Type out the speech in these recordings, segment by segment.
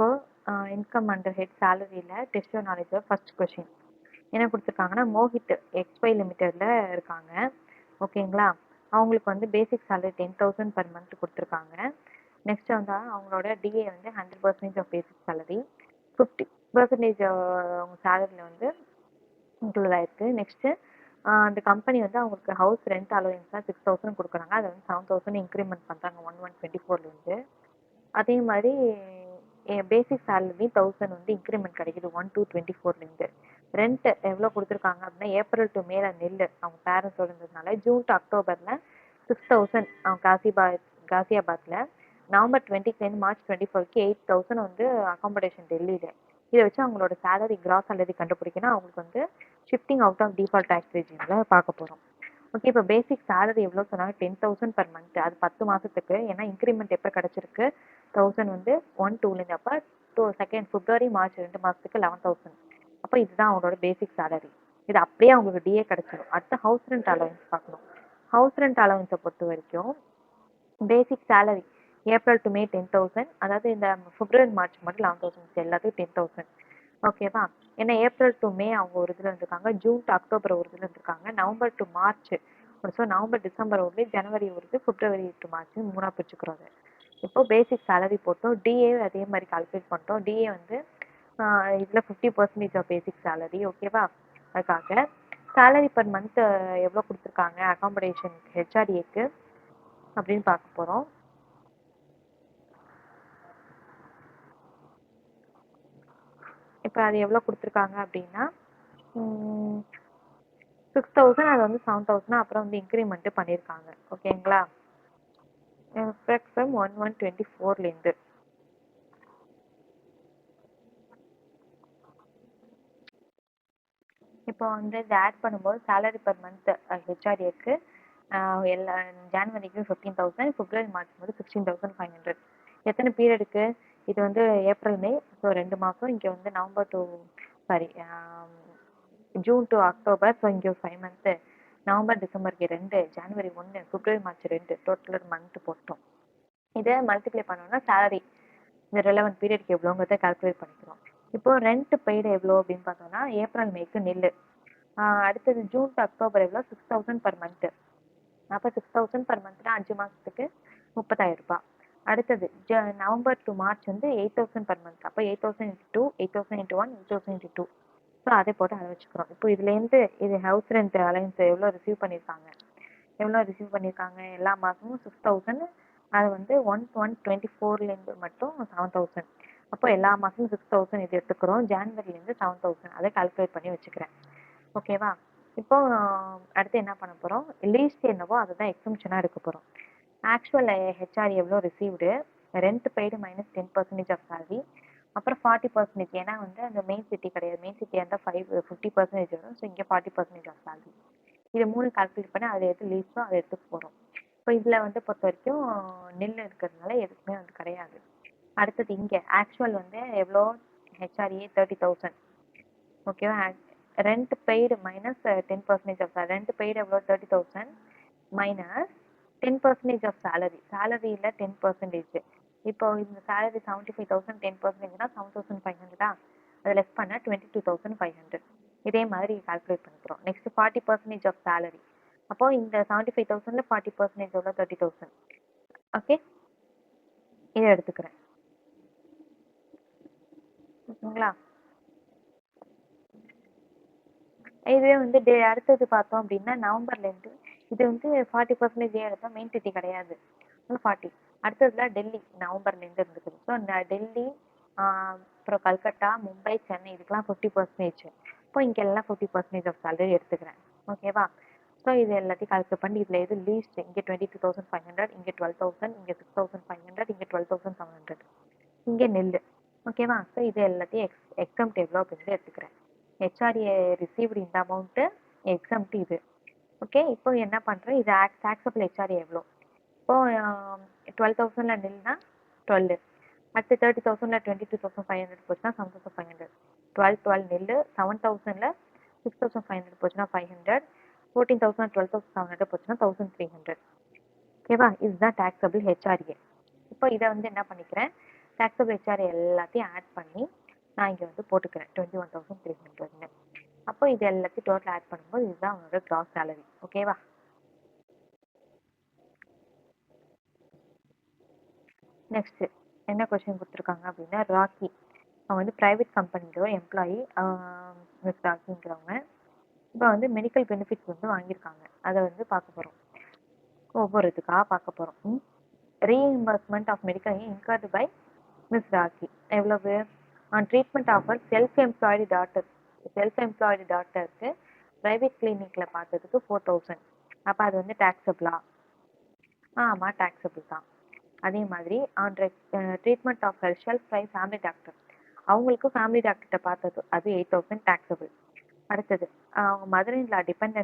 இப்போ income under head சேலரியில் test knowledge first question என்ன கொடுத்துருக்காங்கன்னா மோஹித் எக்ஸ்பை லிமிட்டெடில் இருக்காங்க. ஓகேங்களா, அவங்களுக்கு வந்து பேசிக் சேலரி 10,000 per month கொடுத்துருக்காங்க. நெக்ஸ்ட் வந்து அவங்களோட டிஏ வந்து 100% ஆஃப் பேசிக் சேலரி, 50% அவங்க சேலரியில் வந்து இன்க்ளூட் ஆயிருக்கு. நெக்ஸ்ட்டு அந்த கம்பெனி வந்து அவங்களுக்கு ஹவுஸ் ரெண்ட் அலோவன்ஸ் தான் 6,000 கொடுக்குறாங்க. அதை வந்து 7,000 இன்க்ரிமெண்ட் பண்ணுறாங்க 1/1/24லேருந்து. அதே மாதிரி பேசிக் சேலரி 1,000 வந்து இன்க்ரிமெண்ட் கிடைக்குது 1/2/24லேருந்து. ரெண்ட் எவ்வளோ கொடுத்துருக்காங்க அப்படின்னா ஏப்ரல் டு மேல நெல் அவங்க பேரண்ட்ஸோட இருந்ததுனால ஜூன் டு அக்டோபரில் 6,000 அவங்க காசியாபாத்தில், நவம்பர் 20லேருந்து மார்ச் 24க்கு 8,000 வந்து அகாமடேஷன் டெல்லியில். இதை வச்சு அவங்களோட சேலரி கிராஸ் சேலரி கண்டுபிடிக்கணும். அவங்களுக்கு வந்து shifting out of default tax ரெஜிமில் பார்க்க போகிறோம். ஓகே, இப்போ பேசிக் சேலரி எவ்வளோ சொன்னாங்க 10,000 per month. அது 10 மாதத்துக்கு. ஏன்னா இன்க்ரிமெண்ட் எப்போ கிடச்சிருக்கு 1,000 வந்து 1/2லேருந்து. அப்போ செகண்ட் பிப்ரவரி மார்ச் 2 மாதத்துக்கு 11,000. அப்போ இதுதான் அவங்களோட பேசிக் சேலரி. இது அப்படியே அவங்களுக்கு டிஏ கிடச்சிடும். அடுத்து ஹவுஸ் ரெண்ட் அலவன்ஸ் பார்க்கணும். ஹவுஸ் ரெண்ட் அலவன்ஸை பொறுத்த வரைக்கும் பேசிக் சேலரி ஏப்ரல் டு மே 10,000, அதாவது இந்த பிப்ரவரி மார்ச் மட்டும் 11,000, எல்லாத்துக்கும் 10,000. ஓகேவா, ஏன்னா ஏப்ரல் டு மே அவங்க ஒரு இதில் இருந்திருக்காங்க, ஜூன் டு அக்டோபர் ஒரு இதில் இருந்திருக்காங்க, November to March, so November December ஒரு, ஜனவரி ஒரு, பிப்ரவரி டு மார்ச் 3 பிரிச்சுக்கிறோம். இப்போ பேசிக் சேலரி போட்டோம், டிஏ அதே மாதிரி கால்குலேட் பண்ணிட்டோம். டிஏ வந்து இதில் 50% ஆஃப் பேசிக் சேலரி. ஓகேவா, அதுக்காக சேலரி பர் மந்த் எவ்வளோ கொடுத்துருக்காங்க அகாமடேஷன் ஹெச்ஆர்ஏக்கு அப்படின்னு பார்க்க போகிறோம். இப்போ அது எவ்வளோ கொடுத்துருக்காங்க அப்படின்னா 6,000, அது வந்து 7,000, அப்புறம் வந்து இன்க்ரிமெண்ட் பண்ணியிருக்காங்க. ஓகேங்களா, எஃபெக்ட் ஃப்ரம் 1/1/24லேருந்து. இப்போ வந்து இதை ஆட் பண்ணும்போது சேலரி பர் மந்த் ஹெச்ஆர்ஏக்கு எல்லா ஜான்வரிக்கு 15,000, பிப்ரவரி மார்ச் வந்து 16,500. எத்தனை பீரியடுக்கு? இது வந்து ஏப்ரல் மே, ஸோ 2 மாதம். இங்கே வந்து November to June to October, so இங்கே 5 மந்த்து. நவம்பர் டிசம்பருக்கு 2, ஜனவரி 1, பிப்ரவரி மார்ச் 2, டோட்டல் மந்த் போட்டோம். இதை மல்டிப்ளை பண்ணோம்னா சேலரி இந்த ரெலவெண்ட் பீரியட்க்கு எவ்வளோங்கிறத கால்குலேட் பண்ணிக்கிறோம். இப்போ ரெண்ட் பெய்டு எவ்வளோ அப்படின்னு பார்த்தோம்னா ஏப்ரல் மேக்கு நெல். அடுத்தது ஜூன் டு அக்டோபர் எவ்வளோ 6,000 per month. அப்போ 6,000 per monthனா 5 மாதத்துக்கு 30,000 ரூபாய். அடுத்தது நவம்பர் டு மார்ச் வந்து 8,000 per month. அப்போ 8,000 × 2, 8,000 × 1, 8,000 × 2. ஸோ அதை போட்டு அதை வச்சுக்கிறோம். இப்போ இதுலேருந்து இது ஹவுஸ் ரெண்ட் அலைன்ஸ் எவ்வளோ ரிசீவ் பண்ணியிருக்காங்க எல்லா மாதமும் 6,000. அது வந்து 1/1/24லேருந்து மட்டும் 7,000. அப்போ எல்லா மாதமும் 6,000 இது எடுத்துக்கிறோம். ஜான்வரிலேருந்து 7,000 அதை கால்குலேட் பண்ணி வச்சுக்கிறேன். ஓகேவா, இப்போ அடுத்து என்ன பண்ண போகிறோம், லீஸ்ட் என்னவோ அதை தான் எக்ஸம்ஷனாக எடுக்க போகிறோம். ஆக்சுவல் ஹெச்ஆர் எவ்வளோ received, rent paid minus 10% of salary, அப்புறம் 40%. ஏன்னா வந்து அந்த மெயின் சிட்டி கிடையாது, மெயின் சிட்டியாக இருந்தால் 50% வரும். ஸோ இங்கே 40% ஆஃப் சேலரி. இது 3 கால்குலேட் பண்ணி அதை எது லீஸ்டோ அதை எடுத்துக்க போகிறோம். இப்போ இதில் வந்து பொறுத்த வரைக்கும் நெல் இருக்கிறதுனால எதுக்குமே வந்து கிடையாது. அடுத்தது இங்கே ஆக்சுவல் வந்து எவ்வளோ ஹெச்ஆர்ஏ 30,000. ஓகேவா, rent paid minus 10% of rent paid எவ்வளோ 30,000 மைனஸ் 10% ஆஃப் சேலரி. சேலரியில் 10%. இப்போ இந்த சேலரி 75,000, 10%னா 7,500. அதை லெஸ் பண்ண 22,500. இதே மாதிரி கால்குலேட் பண்ணிக்கிறோம். Next 40% of salary. அப்போ இந்த 75,000ல் 40% எவ்வளோ 30,000. ஓகே, இதை எடுத்துக்கிறேன். ஓகேங்களா, இதுவே வந்து அடுத்தது பார்த்தோம் அப்படின்னா நவம்பர்லேருந்து இது வந்து 40% எடுத்தால் மெயின் சிட்டி கிடையாது, 40. அடுத்ததுல டெல்லி நவம்பர்லேருந்து இருந்துக்குது. ஸோ டெல்லி, அப்புறம் கல்கட்டா, மும்பை, சென்னை இதுக்கெல்லாம் 50%. இப்போ இங்கே எல்லாம் 50% ஆஃப் சேலரி எடுத்துக்கிறேன். ஓகேவா, ஸோ இது எல்லாத்தையும் கால்குலேட் பண்ணி இதில் எது லீஸ்ட், இங்கே 22,500, இங்கே 12,000, இங்கே 6,500, இங்கே 12,700, இங்கே நெல். ஓகேவா, ஸோ இது எல்லாத்தையும் எக்ஸம்ட் எவ்வளோ அப்படின்னு எடுத்துக்கிறேன். ஹெச்ஆர்ஏ ரிசீவ்டு இந்த அமௌண்ட்டு, எக்ஸம்ட் இது. ஓகே, இப்போ என்ன பண்ணுறேன், இது டாக்ஸபிள் ஹெச்ஆர்ஏ எவ்வளோ. இப்போ 12,000ல் நெல்னா 12. அடுத்து 30,000ல் 22,500 போச்சுன்னா 7,500. 12 நெல். 7,000ல் 6,500 போச்சுன்னா 500. 14,000 12,700 போச்சுன்னா 1,300. ஓகேவா, இதுதான் டாக்ஸபிள் ஹெச்ஆர்ஏ. இப்போ இதை வந்து என்ன பண்ணிக்கிறேன், டேக்ஸபிள் ஹெச்ஆர் எல்லாத்தையும் ஆட் பண்ணி நான் இங்கே வந்து போட்டுக்கிறேன் 21,300. அப்போ இது எல்லாத்தையும் டோட்டல் ஆட் பண்ணும்போது இதுதான் அவனோட கிராஸ் சேலரி. ஓகேவா? நெக்ஸ்ட் என்ன கொஸ்டின் கொடுத்துருக்காங்க அப்படின்னா, ராக்கி அவங்க வந்து ப்ரைவேட் கம்பெனியோட எம்ப்ளாயி, மிஸ் ராக்கிங்கிறவங்க இப்போ வந்து மெடிக்கல் பெனிஃபிட்ஸ் வந்து வாங்கியிருக்காங்க. அதை வந்து பார்க்க போகிறோம், ஒவ்வொரு இதுக்காக பார்க்க போகிறோம். Reimbursement of medical incurred by miss Rakhi எவ்வளவு? On treatment of her self employed டாக்டருக்கு ப்ரைவேட் கிளினிக்கில் பார்த்ததுக்கு 4,000. அப்போ அது வந்து டேக்ஸபிளா? ஆமாம், டேக்ஸபிள் தான். அதே மாதிரி on treatment of herself by family doctor, அவங்களுக்கு ஃபேமிலி டாக்டர்கிட்ட பார்த்தது அது 8,000 டேக்ஸபிள். அடுத்தது அவங்க மதர் இன் லா டிபெண்ட்,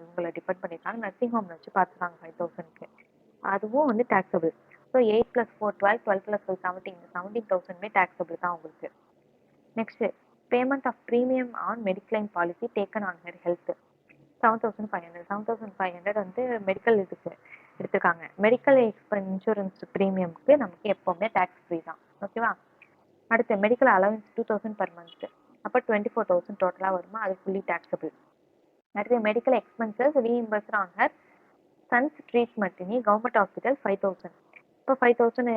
இவங்களை டிபெண்ட் பண்ணியிருக்காங்க, நர்சிங் ஹோமில் வச்சு பார்த்துருக்காங்க 5,000க்கு, அதுவும் வந்து டேக்ஸபிள். ஸோ 8 + 4 12, 12 + 5 17,000 டேக்ஸபிள் தான் உங்களுக்கு. Next payment of premium on mediclaim policy taken on her health 7,500. 7,500 வந்து மெடிக்கல் இதுக்கு எடுத்துருக்காங்க. மெடிக்கல் இன்சூரன்ஸ் ப்ரீமியம்க்கு நமக்கு எப்போவுமே டேக்ஸ் ஃப்ரீ தான். ஓகேவா? அடுத்து மெடிக்கல் அலவன்ஸ் 2,000 per month, அப்போ 24,000 டோட்டலாக வருமா, அது ஃபுல்லி டேக்ஸபிள். அடுத்து medical expenses reimbursed on her sons treatment in government hospital 5,000. இப்போ 5,000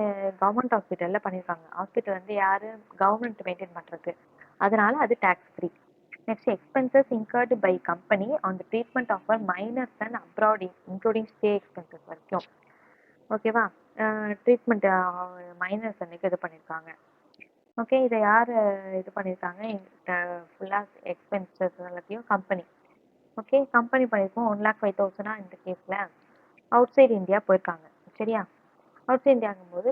கவர்மெண்ட் ஹாஸ்பிட்டலில் பண்ணியிருக்காங்க. ஹாஸ்பிட்டல் வந்து யார்? கவர்மெண்ட் மெயின்டைன் பண்ணுறது, அதனால அது tax free. Next expenses incurred by company on the treatment of minors and abroad including stay expenses வரைக்கும். ஓகேவா? ட்ரீட்மெண்ட் மைனர்ஸ் அன்னைக்கு இது பண்ணியிருக்காங்க. ஓகே, இதை யார் இது பண்ணியிருக்காங்க? ஃபுல்லாக எக்ஸ்பென்சஸ் எல்லாத்தையும் கம்பெனி. ஓகே, கம்பெனி பண்ணியிருக்கோம் 1,05,000 இந்த கேஸில் அவுட் சைடு இந்தியா போயிருக்காங்க. சரியா? அவுட் சைடு இந்தியாங்கும்போது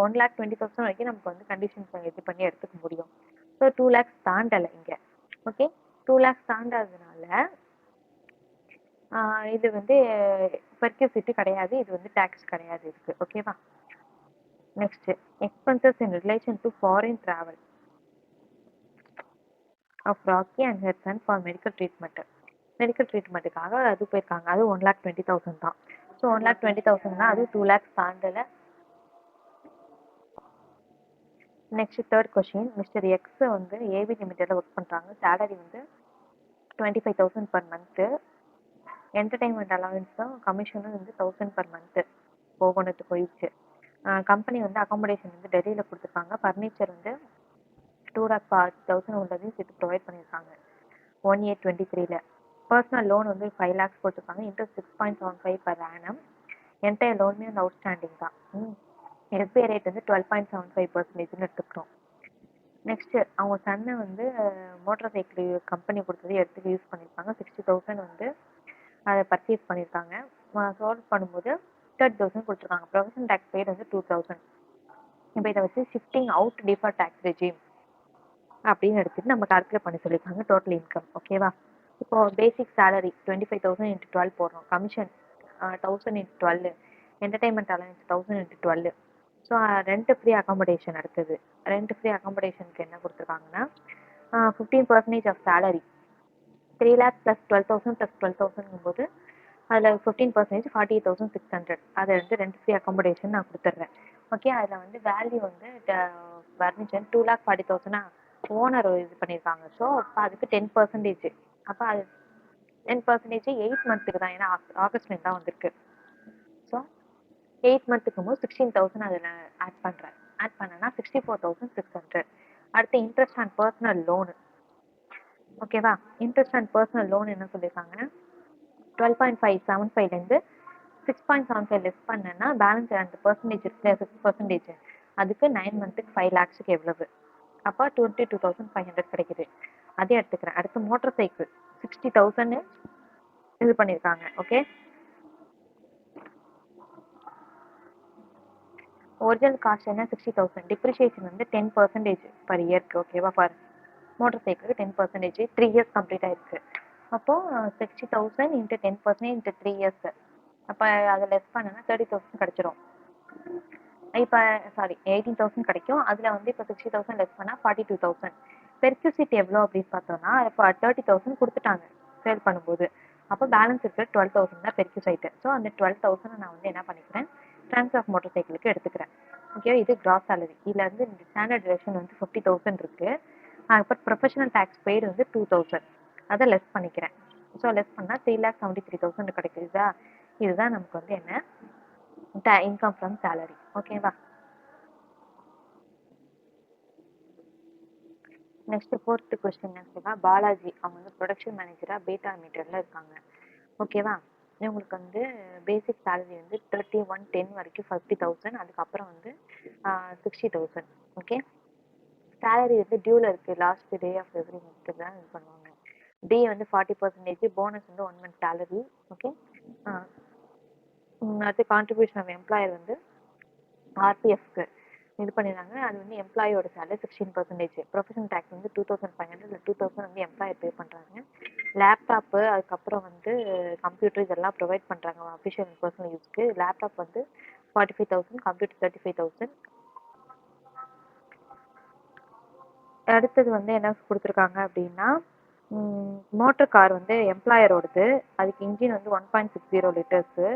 1,20,000 வரைக்கும் நமக்கு வந்து கண்டிஷன்ஸ் இது பண்ணி எடுத்துக்க முடியும். ஸோ 2 lakhs தாண்டலை இங்கே. ஓகே, 2 lakhs தாண்டாததுனால இது வந்து பெர்க்யூசிட்டி கிடையாது, இது வந்து டேக்ஸ் கிடையாது இதுக்கு. ஓகேவா? Next expenses in relation to foreign travel of Rakhi and her son for medical treatment. Medical ட்ரீட்மெண்ட்டுக்காக அது போயிருக்காங்க, அது 1,20,000 தான். ஸோ 1,20,000 தான், அது 2 lakhs தாண்டலை. Next third question, mister X வந்து ஏவி லிமிட்டடில் ஒர்க் பண்ணுறாங்க. சேலரி வந்து 25,000 per month. என்டர்டைன்மெண்ட் அலவன்ஸும் கமிஷனும் வந்து 1,000 per month ஒவ்வொன்றுத்து போயிடுச்சு. கம்பெனி வந்து அகாமடேஷன் வந்து டெல்லியில் கொடுத்துருக்காங்க. ஃபர்னிச்சர் வந்து 2,40,000 உள்ளதையும் சேர்த்து ப்ரொவைட் பண்ணியிருக்காங்க 1/8/23. பர்சனல் லோன் வந்து 5 lakhs போட்டிருக்காங்க. Interest 6.75 per annum. என்டையர் லோனுமே வந்து அவுட்ஸ்டாண்டிங் தான். எஸ்பிஐ ரேட் வந்து 12.75% எடுத்துக்கிறோம். நெக்ஸ்ட் அவங்க சன்னை வந்து மோட்டார் சைக்கிள் கம்பெனி கொடுத்தது எடுத்து யூஸ் பண்ணியிருக்காங்க. 60,000 வந்து அதை பர்ச்சேஸ் பண்ணியிருக்காங்க. சோல்வ் பண்ணும்போது 30,000 கொடுத்துருக்காங்க. ப்ரொவிஷனல் டேக்ஸ் பெய்டு வந்து 2,000. இப்போ இதை வச்சு shifting out differ tax regime அப்படின்னு எடுத்துட்டு நம்ம கால்குலேட் பண்ணி சொல்லியிருக்காங்க டோட்டல் இன்கம். ஓகேவா? இப்போ பேசிக் சேலரி 25,000 × 12 போடுறோம். Commission 1,000 × 12, entertainment allowance 1,000 × 12. So rent free accommodation அடுத்தது. ரெண்ட் ஃப்ரீ அகாமடேஷனுக்கு என்ன கொடுத்துருக்காங்கன்னா 15% ஆஃப் சேலரி 3 lakhs + 12,000 + 12,000 போது அதில் 15% 48,600 அதை வந்து ரெண்ட் ஃப்ரீ அகாமடேஷன் நான் கொடுத்துட்றேன். ஓகே, அதில் வந்து வேல்யூ வந்து ஃபர்னிச்சர் 2,40,000 ஓனர் இது பண்ணியிருக்காங்க. ஸோ அப்போ அதுக்கு 10%. அப்போ அது 10% 8 மந்த்துக்கு தான், ஏன்னா ஆகஸ்ட்ல தான் வந்திருக்கு. ஸோ 8 மந்த்துக்கும் போது 16,000 அதில் ஆட் பண்ணுறேன். ஆட் பண்ணேன்னா 64,600. அடுத்து இன்ட்ரெஸ்ட் அண்ட் பர்சனல் லோனு. ஓகேவா? இன்ட்ரெஸ்ட் அண்ட் பர்சனல் லோன் என்ன சொல்லியிருக்காங்க? 12.575 6.75 லெஸ் பண்ணேன்னா பேலன்ஸ் அந்த பர்சன்டேஜ் இருக்கு 6%, அதுக்கு 9 மந்த்துக்கு 5 lakhsக்கு எவ்வளவு? அப்போ 22,500 கிடைக்குது. அதே எடுத்துக்கிறேன். அடுத்து மோட்டார் சைக்கிள் 60,000 இது பண்ணியிருக்காங்க. ஓகே, ஒரிஜினல் காஸ்ட் என்ன 60,000, டிப்ரிஷியேஷன் வந்து 10% பர் இயர்க்கு. ஓகேவா? ஃபார் மோட்டார் சைக்கிளுக்கு 10%, 3 years கம்ப்ளீட் ஆயிருக்கு. அப்போது 60,000 × 10% × 3 years. அப்போ அதை லெஸ் பண்ணனா 30,000 கிடைச்சிரும். இப்போ 18,000 கிடைக்கும். அதில் வந்து இப்போ 60,000 லெஸ் பண்ணால் 42,000. பெர்க்யூசிட்டி எவ்வளோ அப்படின்னு பார்த்தோம்னா இப்போ 30,000 கொடுத்துட்டாங்க சேல் பண்ணும்போது. அப்போ பேலன்ஸ் இருக்கிற 12,000 தான் பெர்க்யூசைட்டு. ஸோ அந்த 12,000 நான் வந்து என்ன பண்ணிக்கிறேன், ட்ரான்ஸ்ஃபர் ஆஃப் மோட்டார் சைக்கிளுக்கு எடுத்துக்கிறேன். ஓகே, இது கிராஸ் சேலரி. இதில் வந்து இந்த ஸ்டாண்டர்ட் டிடக்ஷன் வந்து 50,000 இருக்கு. அதுக்கப்புறம் ப்ரொஃபஷனல் டேக்ஸ் பெய்டு வந்து 2,000. அதை லெஸ் பண்ணிக்கிறேன். ஸோ லெஸ் பண்ணால் 3,73,000 கிடைக்குதா. இதுதான் நமக்கு வந்து என்ன இன்கம் ஃப்ரம் சேலரி. ஓகேவா. நெக்ஸ்ட் ஃபோர்த் கொஸ்டின் ஓகேவா. பாலாஜி அவங்க வந்து ப்ரொடக்ஷன் மேனேஜராக பேட்டா மீட்டரில் இருக்காங்க. ஓகேவா. இவங்களுக்கு வந்து பேசிக் சேலரி வந்து 3110 வரைக்கும் 50,000, அதுக்கப்புறம் வந்து 60,000. ஓகே. சேலரி வந்து டியூவில் இருக்குது, last day of every month தான் இது பண்ணுவாங்க. டே வந்து 40%, போனஸ் வந்து 1 மந்த் சேலரி. ஓகே. அடுத்து கான்ட்ரிபியூஷன் ஆஃப் எம்ப்ளாயர் வந்து ஆர்பிஎஃப்க்கு இது பண்ணிடுறாங்க. அது வந்து எம்ப்ளாயோட சேலரி 16%. ப்ரொஃபஷனல் டேக்ஸ் வந்து 2,500 இல்லை 2,000 வந்து எம்ப்ளாயர் பே பண்ணுறாங்க. லேப்டாப்பு அதுக்கப்புறம் வந்து கம்ப்யூட்டர் இதெல்லாம் ப்ரொவைட் பண்ணுறாங்க அஃபிஷியல் பர்சனல் யூஸ்க்கு. லேப்டாப் வந்து 45,000, கம்ப்யூட்டர் 35,000. அடுத்தது வந்து என்ன கொடுத்துருக்காங்க அப்படின்னா, மோட்டர் கார் வந்து எம்ப்ளாயரோடது. அதுக்கு இன்ஜின் வந்து 1.60 லிட்டர்ஸு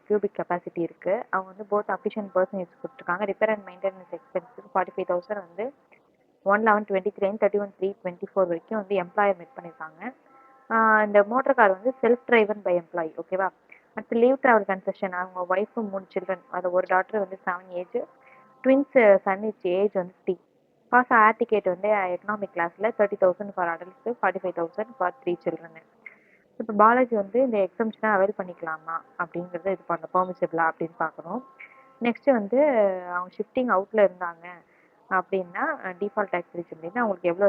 கியூபிக் கெப்பாசிட்டி இருக்கு. அவங்க வந்து போத் அஃபிஷியல் பர்சன் யூஸ் கொடுத்துருக்காங்க. ரிப்பேர் அண்ட் மெயின்டெனன்ஸ் எக்ஸ்பென்ஸுக்கு 45,000 வந்து 1/11/23 31/3/24 வரைக்கும் வந்து எம்ப்ளாயர் மெட் பண்ணியிருக்காங்க. இந்த மோட்டர் கார் வந்து செல்ஃப் டிரைவன் பை எம்ப்ளாயி. ஓகேவா. அடுத்து லீவ் ட்ராவல் கன்செஷன். அவங்க ஒய்ஃபு 3 சில்ட்ரன். அது ஒரு டாட்டர் வந்து 7 ஏஜ், ட்வின்ஸ் சன் ஏஜ் வந்து 3. பாஸ் ஏர் டிக்கெட் வந்து எக்கனாமிக் கிளாஸில் 30,000 ஃபார் அடல்ட்ஸு, 45,000 ஃபார் 3 சில்ட்ரனு. இப்போ பாலாஜி வந்து இந்த எக்ஸம்ஷனை அவைல் பண்ணிக்கலாமா அப்படிங்கிறத இது பண்ண பெர்மிசிபிளா அப்படின்னு பார்க்கணும். நெக்ஸ்ட் வந்து அவங்க ஷிஃப்டிங் அவுட்ல இருந்தாங்க அப்படின்னா டிஃபால்ட் டேக்ஸ் அப்படின்னா அவங்களுக்கு எவ்வளோ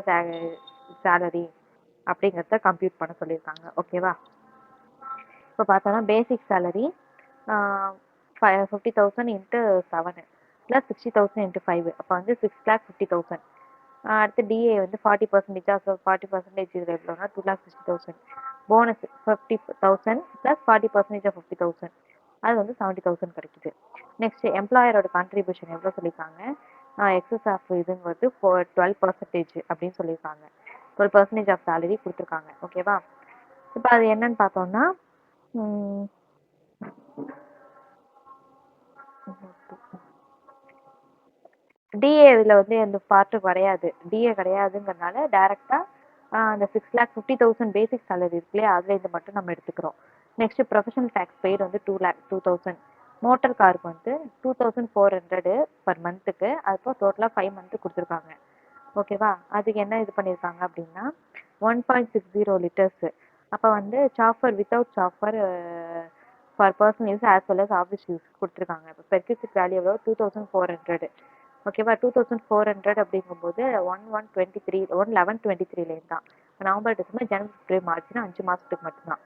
சேலரி அப்படிங்கிறத கம்ப்யூட் பண்ண சொல்லியிருக்காங்க. ஓகேவா. இப்போ பார்த்தோன்னா பேசிக் சேலரி 50,000 இன்ட்டு 7 ப்ளஸ் 60,000 இன்ட்டு 5, அப்போ வந்து 6,50,000. அடுத்து டிஏ வந்து 40%, 40% இதில் எவ்வளோனா 2,60,000. போனஸ் 50,000 ப்ளஸ் 40% ஆஃப் 50,000, அது வந்து 70,000 கிடைக்குது. நெக்ஸ்ட் எம்ப்ளாயரோட கான்ட்ரிபியூஷன் எவ்வளோ சொல்லியிருக்காங்க, எக்ஸஸ் ஆஃப் இதுங்கிறது 12% அப்படின்னு சொல்லியிருக்காங்க. 12% ஆஃப் சேலரி கொடுத்துருக்காங்க. ஓகேவா. இப்போ அது என்னன்னு பார்த்தோம்னா டிஏ இதில் வந்து அந்த பார்ட்டு கிடையாது. டிஏ கிடையாதுங்கிறதுனால டேரெக்டாக அந்த 6,50,000 பேசிக் சேலரி இருக்கு இல்லையா, அதில் இது மட்டும் நம்ம எடுத்துக்கிறோம். நெக்ஸ்ட் ப்ரொஃபஷனல் டேக்ஸ் பெய்டு வந்து 2,00,000. மோட்டர் காருக்கு வந்து 2,400 பர் மந்த்துக்கு. அதுக்கப்புறம் டோட்டலாக 5 மந்த்து கொடுத்துருக்காங்க. ஓகேவா. அதுக்கு என்ன இது பண்ணியிருக்காங்க அப்படின்னா 1.60 லிட்டர்ஸு. அப்போ வந்து chauffeur without chauffeur for personal use as well as office use கொடுத்துருக்காங்க. இப்போ பெர்கியூசிக் வேல்யூ எவ்வளோ 2,400. ஓகேவா. 2,400 அப்படிங்கும்போது 1/11/23 தான். நவம்பர், டிசம்பர், ஜனவரி, பிப்ரவரி, மார்ச்னா 5 மாதத்துக்கு மட்டும்தான்.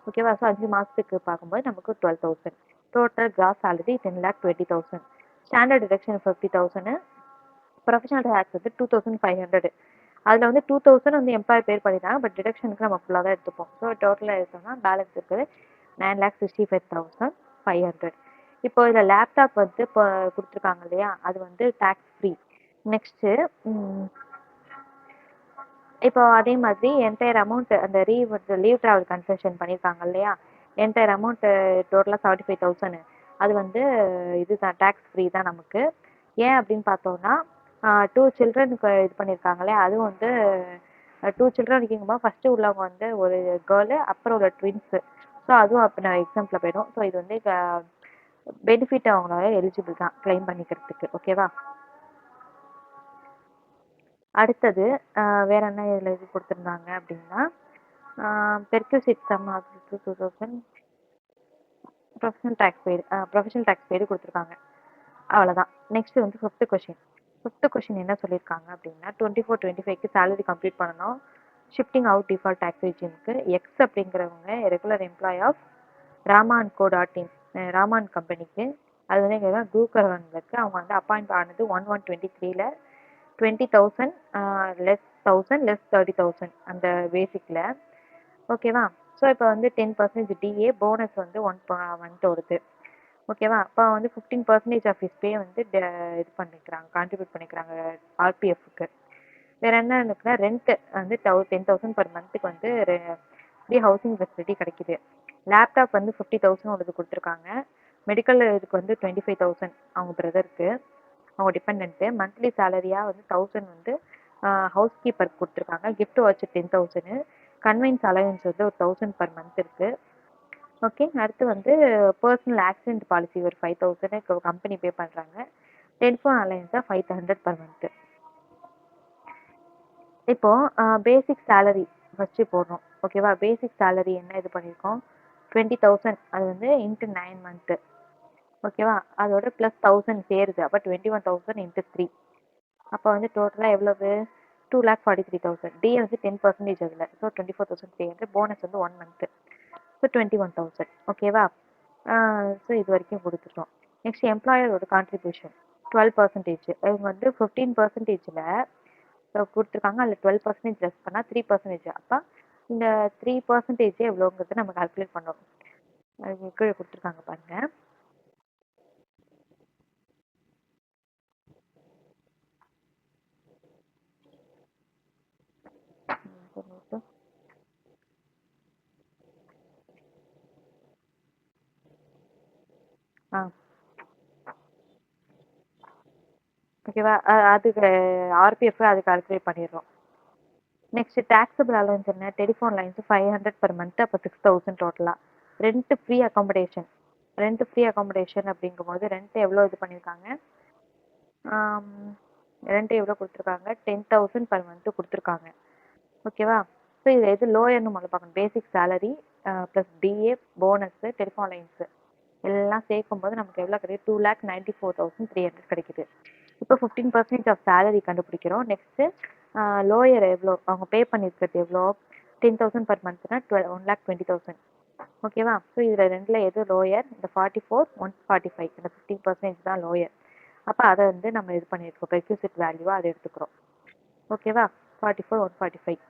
ஓகேவா. ஸோ 5 மாதத்துக்கு பார்க்கும்போது நமக்கு 12,000. Total gross salary 10,20,000. Standard deduction 50,000. Professional tax வந்து 2,500. அதில் வந்து 2,000 வந்து எம்ப்ளாயர் பேர் பண்ணிட்டாங்க. பட் டிடக்ஷனுக்கு நம்ம ஃபுல்லாக தான் எடுத்துப்போம். ஸோ டோட்டலாக எடுத்தோம்னா பேலன்ஸ் இருக்குது 9,65,500. இப்போ இதில் லேப்டாப் வந்து இப்போ கொடுத்துருக்காங்க இல்லையா, அது வந்து டேக்ஸ் ஃப்ரீ. நெக்ஸ்ட்டு இப்போ அதே மாதிரி என்டையர் அமௌண்ட் அந்த லீவ் ட்ராவல் கன்செஷன் பண்ணியிருக்காங்க இல்லையா, என்டையர் அமௌண்ட்டு டோட்டலாக 75,000. அது வந்து இதுதான் டேக்ஸ் ஃப்ரீ தான் நமக்கு. ஏன் அப்படின்னு பார்த்தோம்னா 2 சில்ட்ரனுக்கு இது பண்ணியிருக்காங்களே, அதுவும் வந்து 2 சில்ட்ரன் இருக்கும்போது ஃபஸ்ட்டு உள்ளவங்க வந்து ஒரு கேர்ளு, அப்புறம் ஒரு ட்வின்ஸு. ஸோ அதுவும் அப்போ நான் எக்ஸாம்பிளில் போயிடும். ஸோ இது வந்து பெனிஃபிட் அவங்களால எலிஜிபிள் தான் கிளைம் பண்ணிக்கிறதுக்கு. ஓகேவா. அடுத்தது வேற என்ன இதில் இது கொடுத்துருந்தாங்க அப்படின்னா perquisite sum 2,000 professional tax paid கொடுத்துருக்காங்க. அவ்வளோதான். நெக்ஸ்ட் வந்து ஃபிஃப்த் கொஷின் என்ன சொல்லியிருக்காங்க அப்படின்னா 24-25க்கு சேலரி கம்ப்ளீட் பண்ணணும். ஷிஃப்டிங் அவுட் டிஃபால்ட் டேக்ஸ் ரெஜிமுக்கு. எக்ஸ் அப்படிங்கிறவங்க regular employee of raman.co.in Raman கம்பெனிக்கு. அது வந்து எங்கே குரூக்கரவனில் இருக்குது. அவங்க வந்து அப்பாயிண்ட் ஆனது 1/1/23 20,000 லெஸ் 1,000 லெஸ் 30,000 அந்த பேசிக்கில். ஓகேவா. ஸோ இப்போ வந்து 10% டிஏ, போனஸ் வந்து 1 மந்த் வருது. ஓகேவா. அப்போ வந்து 15% ஆஃப் ஹிஸ் பே வந்து இது பண்ணிக்கிறாங்க, கான்ட்ரிபியூட் பண்ணிக்கிறாங்க ஆர்பிஎஃப்க்கு. வேற என்ன இருக்குன்னா ரெண்ட் வந்து 10,000 பர் மந்த்துக்கு வந்து ஃப்ரீ ஹவுசிங் ஃபெசிலிட்டி கிடைக்குது. லேப்டாப் வந்து 50,000 உள்ளது கொடுத்துருக்காங்க. மெடிக்கல் இதுக்கு வந்து 25,000 அவங்க பிரதருக்கு, அவங்க டிபெண்ட்டு. மந்த்லி சேலரியாக வந்து 1000 வந்து ஹவுஸ் கீப்பருக்கு கொடுத்துருக்காங்க. கிஃப்ட் வச்சு 10,000. கன்வென்ஸ் அலைவன்ஸ் வந்து ஒரு 1000 பர் மந்த் இருக்கு. ஓகே, அடுத்து வந்து பர்சனல் ஆக்சிடென்ட் பாலிசி ஒரு 5,000 கம்பெனி பே பண்ணுறாங்க. டெலிஃபோன் அலைவன்ஸாக 500 பர் மந்த்து. இப்போ பேசிக் சேலரி ஃபஸ்ட்டு போடுறோம். ஓகேவா? பேசிக் சேலரி என்ன இது பண்ணியிருக்கோம், 20,000. அது வந்து இன்ட்டு 9 மந்த்து. ஓகேவா? அதோட ப்ளஸ் 1000 சேருது. அப்போ 21,000 இன்ட்டு 3. அப்போ வந்து டோட்டலாக எவ்வளவு, 2,43,000. டி வந்து 10% அதில். ஸோ 24,300. போனஸ் வந்து 1 மந்த்து. ஸோ 21,000. ஓகேவா? ஸோ இது வரைக்கும் கொடுத்துட்டோம். நெக்ஸ்ட் எம்ப்ளாயரோட கான்ட்ரிபியூஷன் 12%. இவங்க வந்து 15%ல் கொடுத்துருக்காங்க. அதில் 12% லெஸ் பண்ணால் 3%. அப்போ இந்த 3% எவ்வளோங்கிறது நம்ம கால்குலேட் பண்ணோம். அது கீழே கொடுத்துருக்காங்க பாருங்க. ஓகேவா? அதுக்கு ஆர்பிஎஃப் அது கால்குலேட் பண்ணிடுறோம். நெக்ஸ்ட் டேக்ஸபிள் அலவன்ஸ் என்ன, டெலிஃபோன் லைன்ஸ் 500 பர் மந்த். அப்போ 6,000 டோட்டலாக. Rent free accommodation. Rent free accommodation அப்படிங்கும்போது ரெண்ட் எவ்வளோ இது பண்ணியிருக்காங்க, ரெண்ட் எவ்வளோ கொடுத்துருக்காங்க, 10,000 பர் மந்த்து கொடுத்துருக்காங்க. ஓகேவா? ஸோ இது எது லோயர்னு முதல்ல பார்க்கணும். Basic salary plus DA, bonus, telephone lines எல்லாம் சேர்க்கும்போது நமக்கு எவ்வளோ கிடைக்குது, 2,94,300 கிடைக்குது. இப்போ 15% ஆஃப் சேலரி கண்டுபிடிக்கிறோம். நெக்ஸ்ட்டு லோயர் எவ்வளோ, அவங்க பே பண்ணியிருக்கிறது எவ்வளோ, 10,000 பர் மந்த்னா 1,20,000. ஓகேவா? ஸோ இதில் ரெண்டில் எது லோயர், இந்த 44, 145, இந்த 15% தான் லோயர். அப்போ அதை வந்து நம்ம இது பண்ணியிருக்கோம், ரெக்யூசிட் வேல்யூவாக அதை எடுத்துக்கிறோம். ஓகேவா? 44, 145.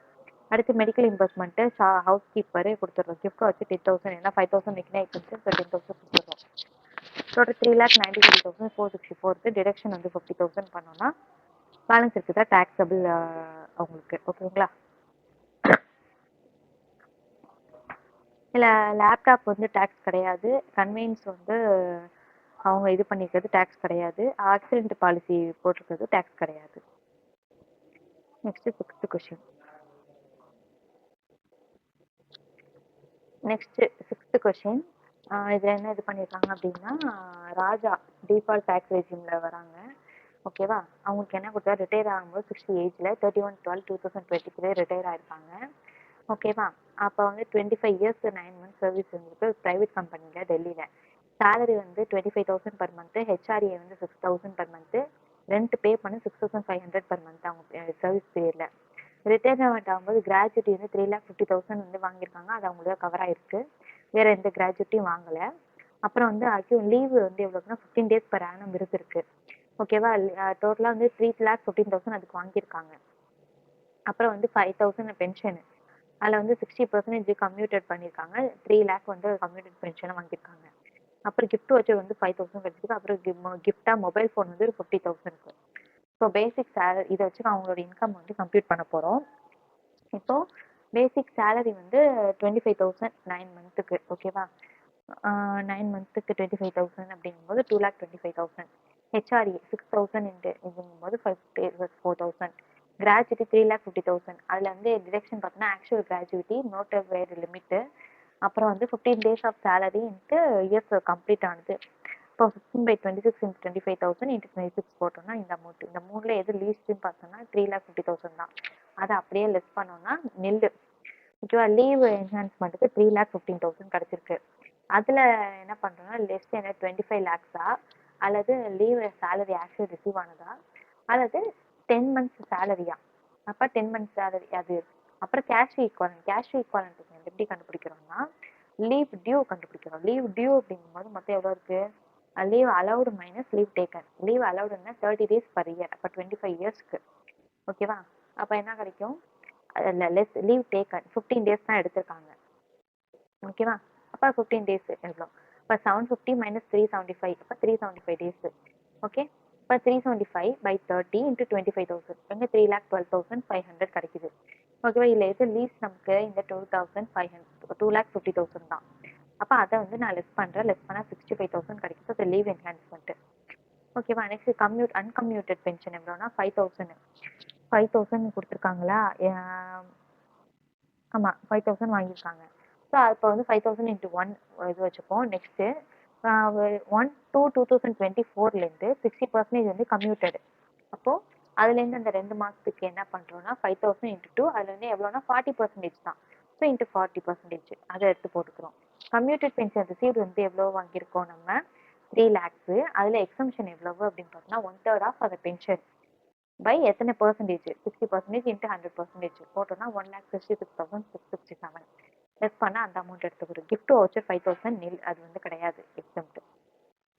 அடுத்து மெடிக்கல் இன்வெஸ்ட்மெண்ட்டு ஹவுஸ் கீப்பரு கொடுத்துட்றோம். கிஃப்ட் வச்சு 10,000. ஏன்னா 5,000 நிற்கினா எக்ஸ்பென்சஸ், ஸோ 10,000 கொடுத்துட்றோம். டோட்டல் 3,93,464. டிடக்ஷன் வந்து 50,000 பண்ணோம்னா பேலன்ஸ் இருக்குதா டேக்ஸபிள் அவங்களுக்கு. ஓகேங்களா? இல்லை, லேப்டாப் வந்து டேக்ஸ் கிடையாது. கன்வீனியன்ஸ் வந்து அவங்க இது பண்ணிக்கிறது டேக்ஸ் கிடையாது. ஆக்சிடென்ட் பாலிசி போட்டிருக்கிறது டேக்ஸ் கிடையாது. Next 6th question. Next 6th question. இதில் என்ன இது பண்ணியிருக்காங்க அப்படின்னா, ராஜா டிஃபால்ட் டேக்ஸ் ரெஜிமில் வராங்க. ஓகேவா? அவங்களுக்கு என்ன கொடுத்தா, ரிட்டையர் ஆகும்போது 60 ஏஜில் 31/12/2023 ரிட்டையர் ஆயிருக்காங்க. ஓகேவா? அப்போ வந்து 25 இயர்ஸ் 9 months சர்வீஸ் இருந்திருக்கு ப்ரைவேட் கம்பெனியில் டெல்லியில். சேலரி வந்து 25,000 பர் மந்த்து. ஹெச்ஆர்ஏ வந்து 6,000 பர் மந்த்து. ரெண்ட் பே பண்ணி 6,500 பர் மந்த் அவங்க சர்வீஸ் பீரியடில். ரிட்டையர்மெண்ட் ஆகும்போது கிராஜுவிட்டி வந்து 3,50,000 வந்து வாங்கியிருக்காங்க. அது அவங்களுக்கு கவர் ஆயிருக்கு. வேற எந்த கிராஜுவிட்டியும் வாங்கலை. அப்புறம் வந்து லீவு வந்து எவ்வளோக்குன்னா 15 days per annum இருக்கு. ஓகேவா? டோட்டலாக வந்து 3,15,000 அதுக்கு வாங்கியிருக்காங்க. அப்புறம் வந்து 5,000 பென்ஷனு. அதில் வந்து 60% கம்யூட்டட் பண்ணியிருக்காங்க. 3 lakh வந்து கம்யூட்டட் பென்ஷனை வாங்கியிருக்காங்க. அப்புறம் கிஃப்ட் வச்சு வந்து 5,000 கிடைச்சிருக்கு. அப்புறம் கிஃப்டாக மொபைல் ஃபோன் வந்து ஒரு 50,000. ஸோ பேசிக் சேலரி இதை வச்சு அவங்களோட இன்கம் வந்து கம்ப்யூட் பண்ண போகிறோம். இப்போ பேசிக் சேலரி வந்து 25,000 9 மந்த்துக்கு. ஓகேவா? 9 மந்த்துக்கு 25,000 அப்படிங்கும்போது 2,25,000. ஹெச்ஆர்இ 6,000 இதுங்கும்போது 4,000. கிராஜுவிட்டி 3,50,000. அதில் வந்து டிடக்ஷன் பார்த்தோன்னா ஆக்சுவல் கிராஜுவிட்டி, நோட்டட் லிமிட்டு, அப்புறம் வந்து 15 days of salary into years complete ஆனது. இப்போ 15/26 இன்ட்டு 25,000 இன்ட்டு 26 போட்டோம்னா இந்த அமௌண்ட். இந்த மூணில் எது லீஸ்ட்டுன்னு பார்த்தோம்னா 3,50,000 தான். அதை அப்படியே லெஸ் பண்ணோம்னா நெல். ஓகேவா? லீவ் என்ஹான்ஸ்மெண்ட்டுக்கு 3,15,000 கிடச்சிருக்கு. அதில் என்ன பண்ணுறோம்னா லெஸ் என்ன 25 lakhs அல்லது லீவ் சேலரி ஆக்சுவல் ரிசீவ் ஆனதா, அல்லது 10 months சேலரியா. அப்போ 10 months சேலரி அது. அப்புறம் கேஷ் ஈக்குவலண்ட் எப்படி கண்டுபிடிக்கிறோம்னா, லீவ் டியூ கண்டுபிடிக்கிறோம். லீவ் டியூ அப்படிங்கும்போது மொத்தம் எவ்வளோ இருக்குது, leave allowed minus leave taken. Leave அலௌடுன்னா 30 days per year. அப்போ 25 yearsக்கு. ஓகேவா? அப்போ என்ன கிடைக்கும், லெஸ் லீவ் டேக்கன் 15 days தான் எடுத்திருக்காங்க. ஓகேவா? அப்போ 15 days எவ்வளோ, இப்போ 750 மைனஸ் 375. அப்போ 375 days. ஓகே. இப்போ 375/30 இன்ட்டு 25,000 எங்கே 3,12,500 கிடைக்குது. ஓகேவா? இதில் எது லீஸ் நமக்கு, இந்த 2,500 2,50,000 தான். அப்போ அதை வந்து நான் லெஸ் பண்ணுறேன். லெஸ் பண்ணால் 65,000 கிடைக்கும். So leave என்ஹான்ஸ்மெண்ட்டு. ஓகேவா? நெக்ஸ்ட் அன்கம்யூட்டட் பென்ஷன் எவ்வளோனா 5,000. 5,000 கொடுத்துருக்காங்களா? ஆமாம், 5,000 வாங்கியிருக்காங்க. ஸோ அப்போ வந்து 5,000 இன்ட்டு 1 இது வச்சுப்போம். நெக்ஸ்ட்டு 1/2/2024 60% வந்து கம்யூட்டடு. அப்போது அதுலேருந்து அந்த 2 மாதத்துக்கு என்ன பண்ணுறோன்னா 5,000 இன்ட்டு 2 அதில் வந்து எவ்வளோனா 40% தான். ஸோ இன்ட்டு 40% அதை எடுத்து போட்டுக்கிறோம். கம்யூட்டட் பென்ஷன் ரிசீவ்டு வந்து எவ்வளோ வாங்கியிருக்கோம் நம்ம 3 lakhs. அதில் எக்ஸம்ஷன் எவ்வளவு அப்படின்னு பார்த்தோம்னா 1/3 ஆஃப் அந்த பென்ஷன் பை எத்தனை பர்சன்டேஜ் 60% இன்ட்டு 100% போட்டோம்னா 1,66,667. லெஸ் பண்ணால் அந்த அமௌண்ட் எடுத்துக்கிறோம். கிஃப்ட் வவுச்சர் 5,000 நில், அது வந்து கிடையாது, எக்ஸம்ட்.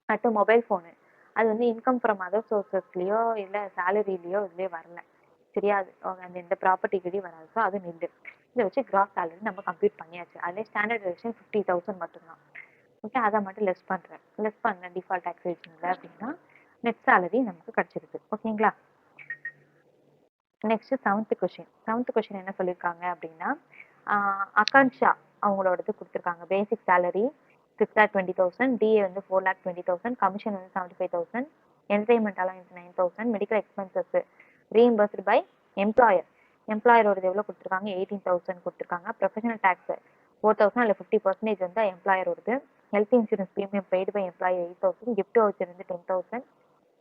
அடுத்து மொபைல் ஃபோனு, அது வந்து இன்கம் ஃப்ரம் அதர் சோர்சஸ்லேயோ இல்லை சேலரிலேயோ இதுலேயே வரல. சரியா? அந்த எந்த ப்ராப்பர்ட்டிக்கிட்டையும் வராது. ஸோ அது நில்லு. இதை வச்சு கிராஸ் சேலரி நம்ம கம்ப்ளீட் பண்ணியாச்சு. அதே ஸ்டாண்டர்ட் டிடக்ஷன் 50,000 மட்டும்தான். ஓகே, அதை மட்டும் லெஸ் பண்ணுறேன். லெஸ் பண்ணேன் டிஃபால்ட் டேக்ஸேஷனில் அப்படின்னா நெட் சேலரி நமக்கு கிடச்சிருக்கு. ஓகேங்களா? நெக்ஸ்ட் செவன்த் கொஸ்டின் என்ன சொல்லியிருக்காங்க அப்படின்னா ஆகான்ஷா அவங்களோடது கொடுத்துருக்காங்க. பேசிக் சேலரி 6,20,000, டிஏ வந்து 4,20,000, கமிஷன் வந்து 75,000, entertainment allowance 9,000, medical expenses reimbursed by employer. எம்ப்ளாயரோடது எவ்வளோ கொடுத்துருக்காங்க? 18,000 கொடுத்துருக்காங்க. ப்ரொஃபஷனல் டேக்ஸ் 4,000, அதில் 50% வந்து எம்ப்ளாயரோடது. Health insurance premium paid by employer 8,000, gift voucher வந்து 10,000,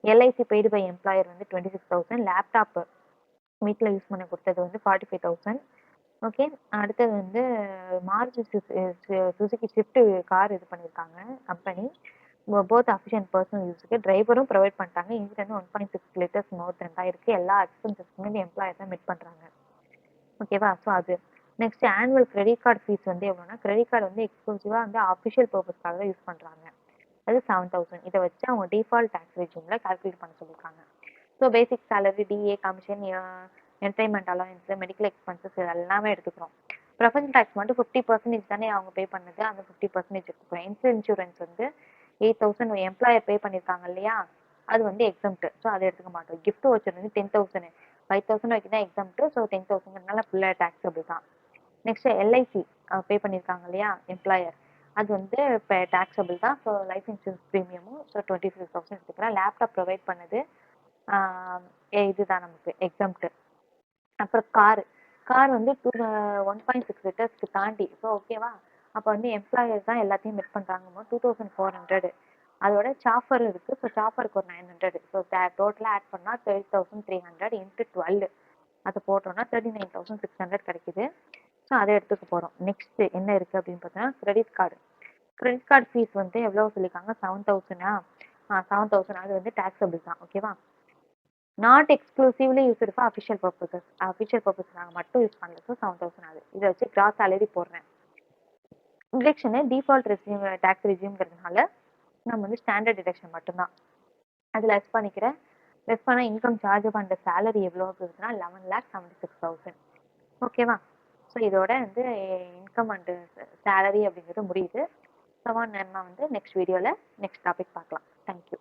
எல்ஐசி பெய்டு பை எம்ப்ளாயர் வந்து 26,000, லேப்டாப் வீட்டில் யூஸ் பண்ண கொடுத்தது வந்து 45,000. ஓகே, அடுத்தது வந்து மாருதி சுசுகி ஸ்விஃப்ட் கார் இது பண்ணியிருக்காங்க கம்பெனி. போத் அஃபிஷியல் பர்சனல் யூஸுக்கு டிரைவரும் ப்ரொவைட் பண்ணிட்டாங்க. இன்ஜின் வந்து 1.6 liters மோர் தென் தான் இருக்குது. எல்லா எக்ஸ்பென்சஸ்க்குமே எம்ப்ளாயர் தான் மிட் பண்ணுறாங்க. ஓகேவா? ஸோ அது next annual credit card fees வந்து எவ்வளோனா, கிரெடிட் கார்டு வந்து எக்ஸ்க்ளூசிவாக வந்து அஃபிஷியல் பர்பஸ்க்காக தான் யூஸ் பண்ணுறாங்க. அது 7,000. இதை வச்சு அவங்க டிஃபால்ட் டேக்ஸ் ரெஜிமில் கால்குலேட் பண்ண சொல்லியிருக்காங்க. So basic salary, DA, commission, entertainment allowance, medical expenses இது எல்லாமே எடுத்துக்கிறோம். ப்ரொஃபஷனல் டேக்ஸ் மட்டும் 50% தானே அவங்க பே பண்ணது, அந்த 50% எடுத்துக்கிறோம். இன்சூரன்ஸ் வந்து 8,000 எம்ப்ளாயர் பே பண்ணியிருக்காங்க இல்லையா, அது வந்து எக்ஸம்ட். ஸோ அதை எடுத்துக்க மாட்டோம். கிஃப்ட் வவுச்சர் வந்து 10,000, 5,000 வரைக்கும் தான் எக்ஸம்ட். ஸோ 10,000னால ஃபுல்லாக டேக்ஸபிள் தான். நெக்ஸ்ட் எல்ஐசி பே பண்ணியிருக்காங்க இல்லையா எம்ப்ளாயர், அது வந்து இப்போ டேக்ஸபிள் தான். ஸோ லைஃப் இன்சூரன்ஸ் ப்ரீமியமும் ஸோ 26,000 எடுத்துக்கிறேன். லேப்டாப் ப்ரொவைட் பண்ணது இதுதான் நமக்கு எக்ஸம்ட். அப்புறம் கார் வந்து 1.6 லிட்டர்ஸ்க்கு தாண்டி. ஸோ ஓகேவா? அப்போ வந்து எம்ப்ளாயர் தான் எல்லாத்தையும் மிட் பண்ணுறாங்க. 2,400. அதோட சாஃபர் இருக்குது. ஸோ சாஃபருக்கு ஒரு 900. ஸோ டோட்டலாக ஆட் பண்ணால் 30,300 இன்ட்டு 12 அதை போட்டோம்னா 39,600 கிடைக்குது. ஸோ அதை எடுத்துக்க போகிறோம். நெக்ஸ்ட் என்ன இருக்குது அப்படின்னு பார்த்தோன்னா கிரெடிட் கார்டு ஃபீஸ் வந்து எவ்வளோ சொல்லியிருக்காங்க? 7,000. 7,000 அது வந்து டேக்ஸபிள் தான். ஓகேவா? Not exclusively use for official purpose நாங்கள் மட்டும் யூஸ் பண்ணல. ஸோ 7,000 அது. இதை வச்சு கிராஸ் சேலரி போடுறேன். டிடக்ஷனு டிஃபால்ட் டேக்ஸ் ரெஜிம்ங்கிறதுனால நம்ம வந்து ஸ்டாண்டர்ட் டிடக்ஷன் மட்டும்தான். அது லெஸ் பண்ணிக்கிறேன். லெஸ் பண்ணால் இன்கம் சார்ஜ் பண்ணுற சேலரி எவ்வளோ இருக்குதுன்னா 11,76,000. ஓகேவா? ஸோ இதோட வந்து இன்கம் அண்டு சேலரி அப்படிங்கிறது முடியுது. ஸோ நம்ம வந்து நெக்ஸ்ட் வீடியோவில் நெக்ஸ்ட் டாபிக் பார்க்கலாம். தேங்க்யூ.